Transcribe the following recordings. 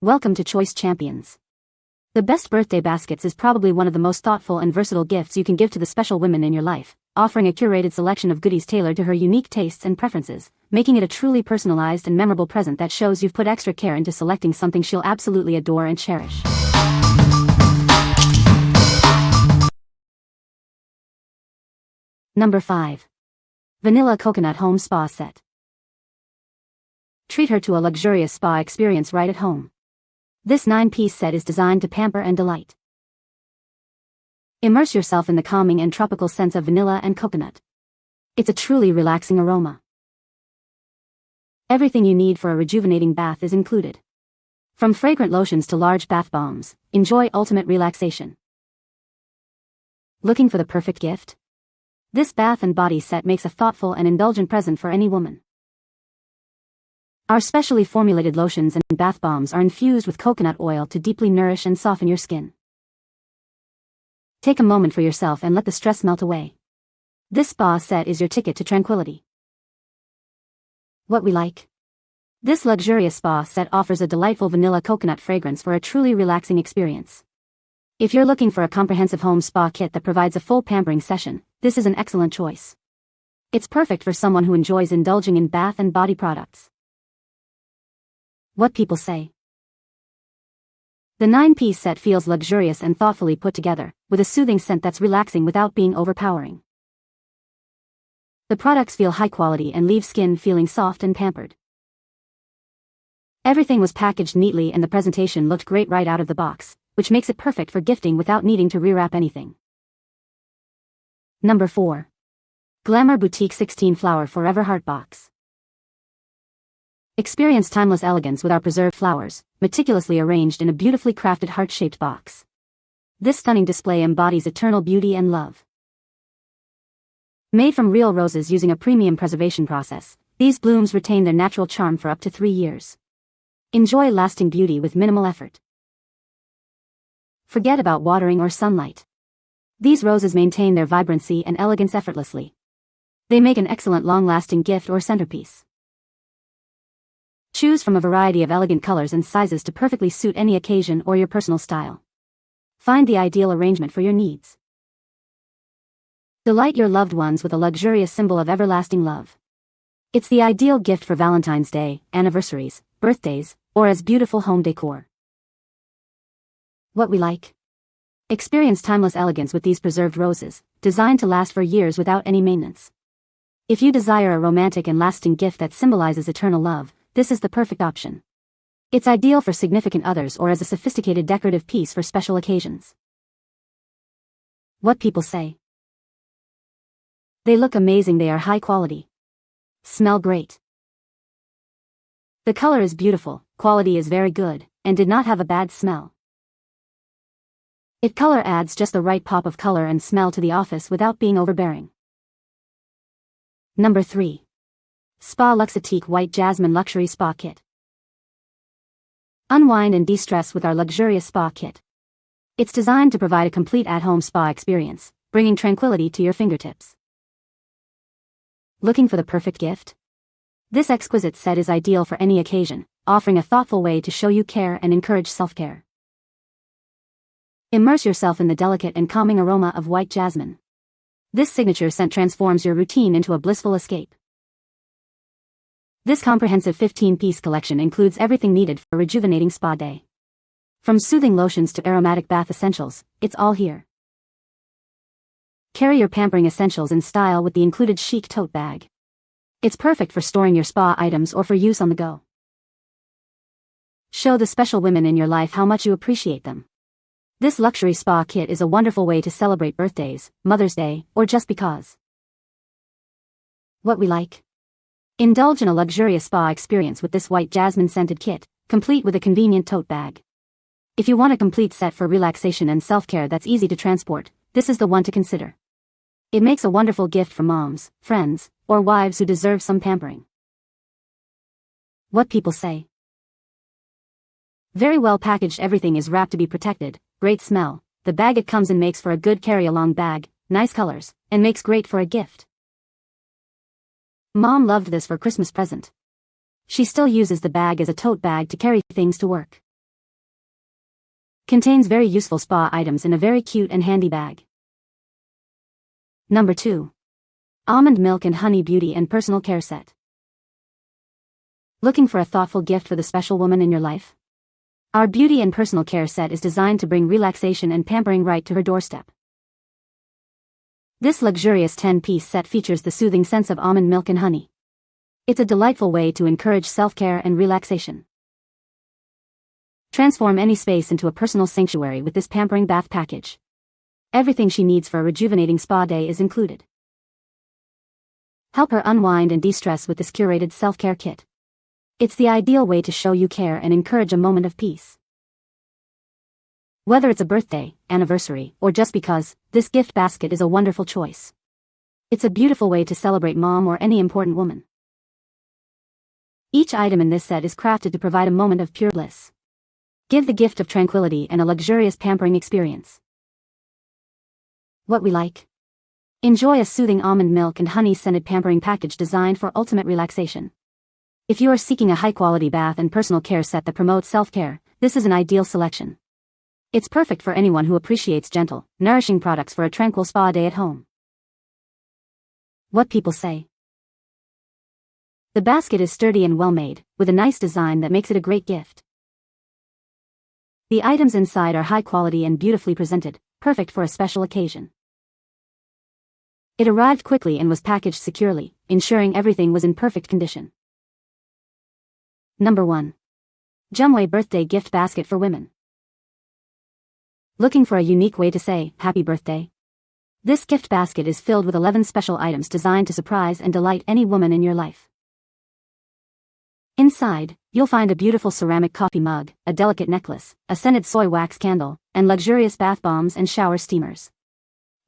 Welcome to Choice Champions. The best birthday baskets is probably one of the most thoughtful and versatile gifts you can give to the special women in your life, offering a curated selection of goodies tailored to her unique tastes and preferences, making it a truly personalized and memorable present that shows you've put extra care into selecting something she'll absolutely adore and cherish. Number 5. Vanilla Coconut Home Spa Set. Treat her to a luxurious spa experience right at home. This 9-piece set is designed to pamper and delight. Immerse yourself in the calming and tropical scents of vanilla and coconut. It's a truly relaxing aroma. Everything you need for a rejuvenating bath is included. From fragrant lotions to large bath bombs, enjoy ultimate relaxation. Looking for the perfect gift? This bath and body set makes a thoughtful and indulgent present for any woman. Our specially formulated lotions and bath bombs are infused with coconut oil to deeply nourish and soften your skin. Take a moment for yourself and let the stress melt away. This spa set is your ticket to tranquility. What we like? This luxurious spa set offers a delightful vanilla coconut fragrance for a truly relaxing experience. If you're looking for a comprehensive home spa kit that provides a full pampering session, this is an excellent choice. It's perfect for someone who enjoys indulging in bath and body products. What people say. The 9-piece set feels luxurious and thoughtfully put together, with a soothing scent that's relaxing without being overpowering. The products feel high quality and leave skin feeling soft and pampered. Everything was packaged neatly and the presentation looked great right out of the box, which makes it perfect for gifting without needing to rewrap anything. Number 4. Glamour Boutique 16 Flower Forever Heart Box. Experience timeless elegance with our preserved flowers, meticulously arranged in a beautifully crafted heart-shaped box. This stunning display embodies eternal beauty and love. Made from real roses using a premium preservation process, these blooms retain their natural charm for up to 3 years. Enjoy lasting beauty with minimal effort. Forget about watering or sunlight. These roses maintain their vibrancy and elegance effortlessly. They make an excellent long-lasting gift or centerpiece. Choose from a variety of elegant colors and sizes to perfectly suit any occasion or your personal style. Find the ideal arrangement for your needs. Delight your loved ones with a luxurious symbol of everlasting love. It's the ideal gift for Valentine's Day, anniversaries, birthdays, or as beautiful home decor. What we like? Experience timeless elegance with these preserved roses, designed to last for years without any maintenance. If you desire a romantic and lasting gift that symbolizes eternal love, this is the perfect option. It's ideal for significant others or as a sophisticated decorative piece for special occasions. What people say. They look amazing. They are high quality. Smell great. The color is beautiful, quality is very good, and did not have a bad smell. It color adds just the right pop of color and smell to the office without being overbearing. Number 3. Spa Luxetique White Jasmine Luxury Spa Kit. Unwind and de-stress with our luxurious spa kit. It's designed to provide a complete at-home spa experience, bringing tranquility to your fingertips. Looking for the perfect gift? This exquisite set is ideal for any occasion, offering a thoughtful way to show you care and encourage self-care. Immerse yourself in the delicate and calming aroma of white jasmine. This signature scent transforms your routine into a blissful escape. This comprehensive 15-piece collection includes everything needed for a rejuvenating spa day. From soothing lotions to aromatic bath essentials, it's all here. Carry your pampering essentials in style with the included chic tote bag. It's perfect for storing your spa items or for use on the go. Show the special women in your life how much you appreciate them. This luxury spa kit is a wonderful way to celebrate birthdays, Mother's Day, or just because. What we like? Indulge in a luxurious spa experience with this white jasmine scented kit, complete with a convenient tote bag. If you want a complete set for relaxation and self-care that's easy to transport, this is the one to consider. It makes a wonderful gift for moms, friends, or wives who deserve some pampering. What people say. Very well packaged. Everything is wrapped to be protected. Great smell. The bag it comes in makes for a good carry-along bag, nice colors, and makes great for a gift. Mom loved this for Christmas present. She still uses the bag as a tote bag to carry things to work. Contains very useful spa items in a very cute and handy bag. Number 2. Almond Milk and Honey Beauty and Personal Care Set. Looking for a thoughtful gift for the special woman in your life? Our beauty and personal care set is designed to bring relaxation and pampering right to her doorstep. This luxurious 10-piece set features the soothing scents of almond milk and honey. It's a delightful way to encourage self-care and relaxation. Transform any space into a personal sanctuary with this pampering bath package. Everything she needs for a rejuvenating spa day is included. Help her unwind and de-stress with this curated self-care kit. It's the ideal way to show you care and encourage a moment of peace. Whether it's a birthday, anniversary, or just because, this gift basket is a wonderful choice. It's a beautiful way to celebrate mom or any important woman. Each item in this set is crafted to provide a moment of pure bliss. Give the gift of tranquility and a luxurious pampering experience. What we like? Enjoy a soothing almond milk and honey scented pampering package designed for ultimate relaxation. If you are seeking a high-quality bath and personal care set that promotes self-care, this is an ideal selection. It's perfect for anyone who appreciates gentle, nourishing products for a tranquil spa day at home. What people say. The basket is sturdy and well-made, with a nice design that makes it a great gift. The items inside are high quality and beautifully presented, perfect for a special occasion. It arrived quickly and was packaged securely, ensuring everything was in perfect condition. Number 1. Jumway Birthday Gift Basket for Women. Looking for a unique way to say, happy birthday? This gift basket is filled with 11 special items designed to surprise and delight any woman in your life. Inside, you'll find a beautiful ceramic coffee mug, a delicate necklace, a scented soy wax candle, and luxurious bath bombs and shower steamers.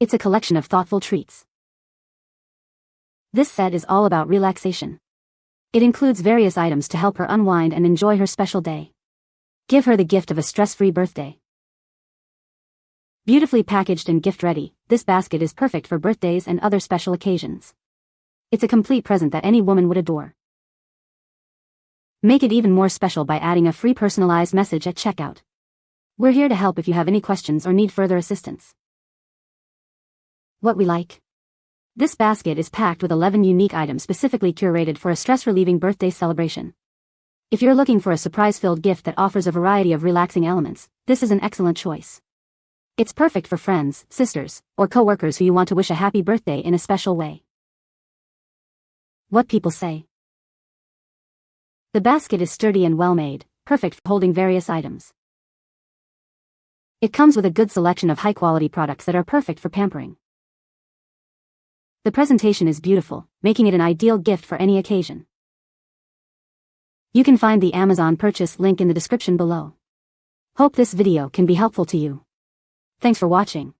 It's a collection of thoughtful treats. This set is all about relaxation. It includes various items to help her unwind and enjoy her special day. Give her the gift of a stress-free birthday. Beautifully packaged and gift-ready, this basket is perfect for birthdays and other special occasions. It's a complete present that any woman would adore. Make it even more special by adding a free personalized message at checkout. We're here to help if you have any questions or need further assistance. What we like? This basket is packed with 11 unique items specifically curated for a stress-relieving birthday celebration. If you're looking for a surprise-filled gift that offers a variety of relaxing elements, this is an excellent choice. It's perfect for friends, sisters, or co-workers who you want to wish a happy birthday in a special way. What people say. The basket is sturdy and well-made, perfect for holding various items. It comes with a good selection of high-quality products that are perfect for pampering. The presentation is beautiful, making it an ideal gift for any occasion. You can find the Amazon purchase link in the description below. Hope this video can be helpful to you. Thanks for watching.